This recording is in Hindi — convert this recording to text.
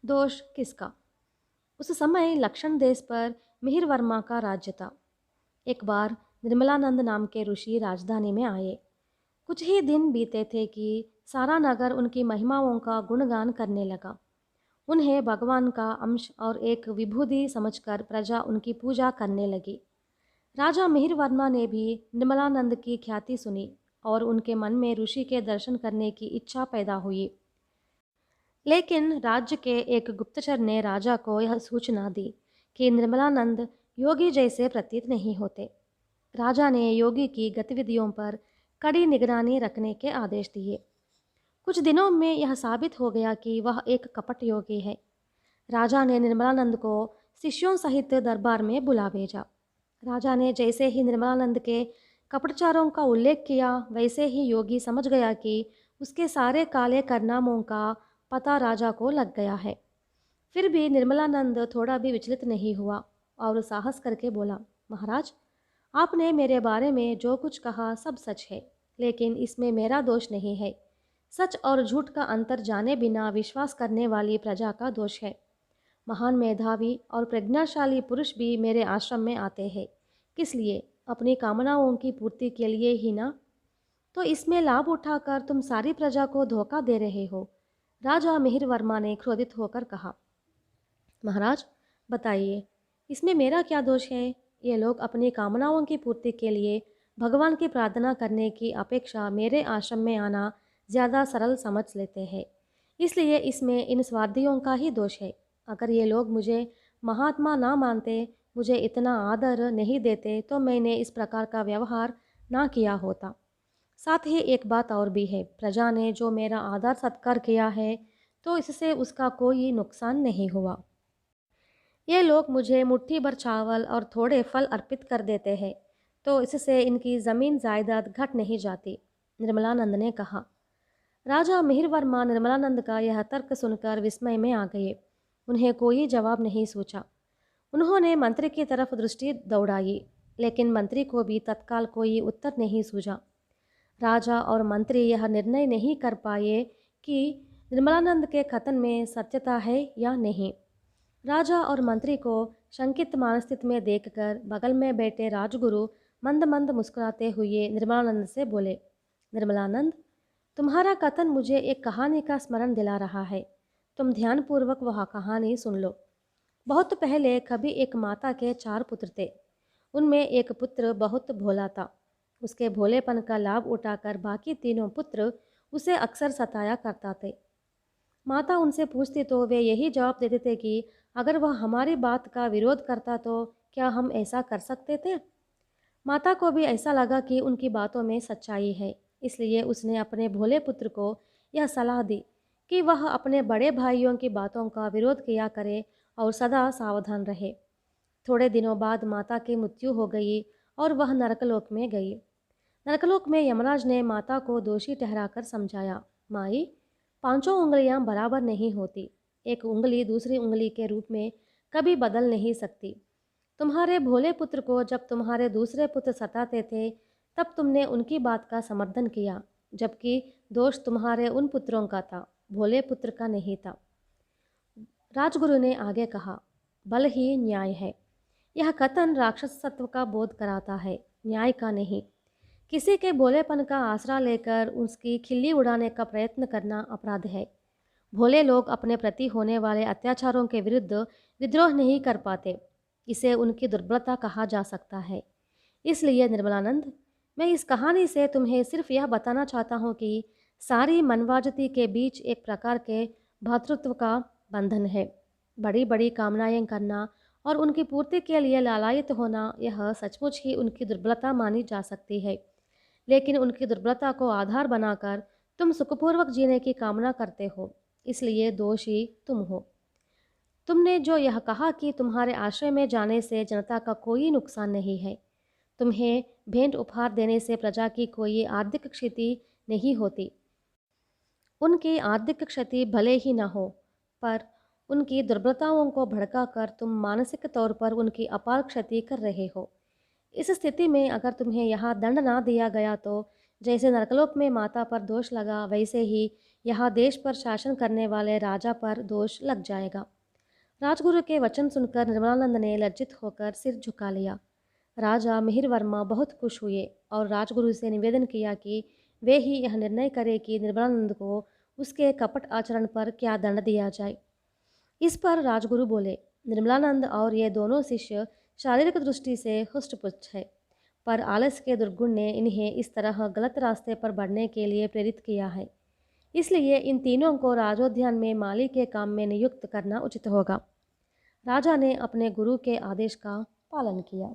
दोष किसका? उस समय लक्षण देश पर मिहिर वर्मा का राज्य था। एक बार निर्मलानंद नाम के ऋषि राजधानी में आए। कुछ ही दिन बीते थे कि सारा नगर उनकी महिमाओं का गुणगान करने लगा। उन्हें भगवान का अंश और एक विभूति समझकर प्रजा उनकी पूजा करने लगी। राजा मिहिर वर्मा ने भी निर्मलानंद की ख्याति सुनी और उनके मन में ऋषि के दर्शन करने की इच्छा पैदा हुई। लेकिन राज्य के एक गुप्तचर ने राजा को यह सूचना दी कि निर्मलानंद योगी जैसे प्रतीत नहीं होते। राजा ने योगी की गतिविधियों पर कड़ी निगरानी रखने के आदेश दिए। कुछ दिनों में यह साबित हो गया कि वह एक कपट योगी है। राजा ने निर्मलानंद को शिष्यों सहित दरबार में बुला भेजा। राजा ने जैसे ही निर्मलानंद के कपटचारों का उल्लेख किया, वैसे ही योगी समझ गया कि उसके सारे काले कारनामों का पता राजा को लग गया है। फिर भी निर्मलानंद थोड़ा भी विचलित नहीं हुआ और साहस करके बोला, महाराज, आपने मेरे बारे में जो कुछ कहा सब सच है, लेकिन इसमें मेरा दोष नहीं है। सच और झूठ का अंतर जाने बिना विश्वास करने वाली प्रजा का दोष है। महान मेधावी और प्रज्ञाशाली पुरुष भी मेरे आश्रम में आते हैं। किस लिए? अपनी कामनाओं की पूर्ति के लिए ही ना। तो इसमें लाभ उठाकर तुम सारी प्रजा को धोखा दे रहे हो। राजा मिहिर वर्मा ने क्रोधित होकर कहा, महाराज बताइए, इसमें मेरा क्या दोष है? ये लोग अपनी कामनाओं की पूर्ति के लिए भगवान की प्रार्थना करने की अपेक्षा मेरे आश्रम में आना ज़्यादा सरल समझ लेते हैं। इसलिए इसमें इन स्वार्थियों का ही दोष है। अगर ये लोग मुझे महात्मा ना मानते, मुझे इतना आदर नहीं देते, तो मैंने इस प्रकार का व्यवहार ना किया होता। साथ ही एक बात और भी है, प्रजा ने जो मेरा आदर सत्कार किया है, तो इससे उसका कोई नुकसान नहीं हुआ। ये लोग मुझे मुट्ठी भर चावल और थोड़े फल अर्पित कर देते हैं, तो इससे इनकी ज़मीन जायदाद घट नहीं जाती। निर्मलानंद ने कहा। राजा मिहिर वर्मा निर्मलानंद का यह तर्क सुनकर विस्मय में आ गए। उन्हें कोई जवाब नहीं सूझा। उन्होंने मंत्री की तरफ दृष्टि दौड़ाई, लेकिन मंत्री को भी तत्काल कोई उत्तर नहीं सूझा। राजा और मंत्री यह निर्णय नहीं कर पाए कि निर्मलानंद के कथन में सत्यता है या नहीं। राजा और मंत्री को शंकित मानस्थिति में देखकर बगल में बैठे राजगुरु मंद मंद मुस्कुराते हुए निर्मलानंद से बोले, निर्मलानंद, तुम्हारा कथन मुझे एक कहानी का स्मरण दिला रहा है। तुम ध्यानपूर्वक वह कहानी सुन लो। बहुत पहले कभी एक माता के 4 पुत्र थे। उनमें एक पुत्र बहुत भोला था। उसके भोलेपन का लाभ उठाकर बाकी तीनों पुत्र उसे अक्सर सताया करता थे। माता उनसे पूछती तो वे यही जवाब देते थे कि अगर वह हमारी बात का विरोध करता तो क्या हम ऐसा कर सकते थे। माता को भी ऐसा लगा कि उनकी बातों में सच्चाई है, इसलिए उसने अपने भोले पुत्र को यह सलाह दी कि वह अपने बड़े भाइयों की बातों का विरोध किया करे और सदा सावधान रहे। थोड़े दिनों बाद माता की मृत्यु हो गई और वह नरकलोक में गई। नरकलोक में यमराज ने माता को दोषी ठहराकर समझाया, माई, पांचों उंगलियां बराबर नहीं होती। एक उंगली दूसरी उंगली के रूप में कभी बदल नहीं सकती। तुम्हारे भोले पुत्र को जब तुम्हारे दूसरे पुत्र सताते थे, तब तुमने उनकी बात का समर्थन किया, जबकि दोष तुम्हारे उन पुत्रों का था, भोले पुत्र का नहीं था। राजगुरु ने आगे कहा, बल ही न्याय है। यह कथन राक्षसत्व का बोध कराता है, न्याय का नहीं। किसी के भोलेपन का आसरा लेकर उसकी खिल्ली उड़ाने का प्रयत्न करना अपराध है। भोले लोग अपने प्रति होने वाले अत्याचारों के विरुद्ध विद्रोह नहीं कर पाते। इसे उनकी दुर्बलता कहा जा सकता है। इसलिए निर्मलानंद, मैं इस कहानी से तुम्हें सिर्फ यह बताना चाहता हूँ कि सारी मनवाजती के बीच एक प्रकार के भातृत्व का बंधन है। बड़ी बड़ी कामनाएं करना और उनकी पूर्ति के लिए लालायित होना, यह सचमुच ही उनकी दुर्बलता मानी जा सकती है। लेकिन उनकी दुर्बलता को आधार बनाकर तुम सुखपूर्वक जीने की कामना करते हो, इसलिए दोषी तुम हो। तुमने जो यह कहा कि तुम्हारे आश्रय में जाने से जनता का कोई नुकसान नहीं है, तुम्हें भेंट उपहार देने से प्रजा की कोई आर्थिक क्षति नहीं होती। उनकी आर्थिक क्षति भले ही न हो, पर उनकी दुर्बलताओं को भड़काकर तुम मानसिक तौर पर उनकी अपार क्षति कर रहे हो। इस स्थिति में अगर तुम्हें यहाँ दंड ना दिया गया तो जैसे नरकलोक में माता पर दोष लगा, वैसे ही यहाँ देश पर शासन करने वाले राजा पर दोष लग जाएगा। राजगुरु के वचन सुनकर निर्मलानंद ने लज्जित होकर सिर झुका लिया। राजा मिहिर वर्मा बहुत खुश हुए और राजगुरु से निवेदन किया कि वे ही यह निर्णय करें कि निर्मलानंद को उसके कपट आचरण पर क्या दंड दिया जाए। इस पर राजगुरु बोले, निर्मलानंद और ये दोनों शिष्य शारीरिक दृष्टि से हुष्ट-पुष्ट है, पर आलस्य के दुर्गुण ने इन्हें इस तरह गलत रास्ते पर बढ़ने के लिए प्रेरित किया है। इसलिए इन तीनों को राजोद्यान में माली के काम में नियुक्त करना उचित होगा। राजा ने अपने गुरु के आदेश का पालन किया।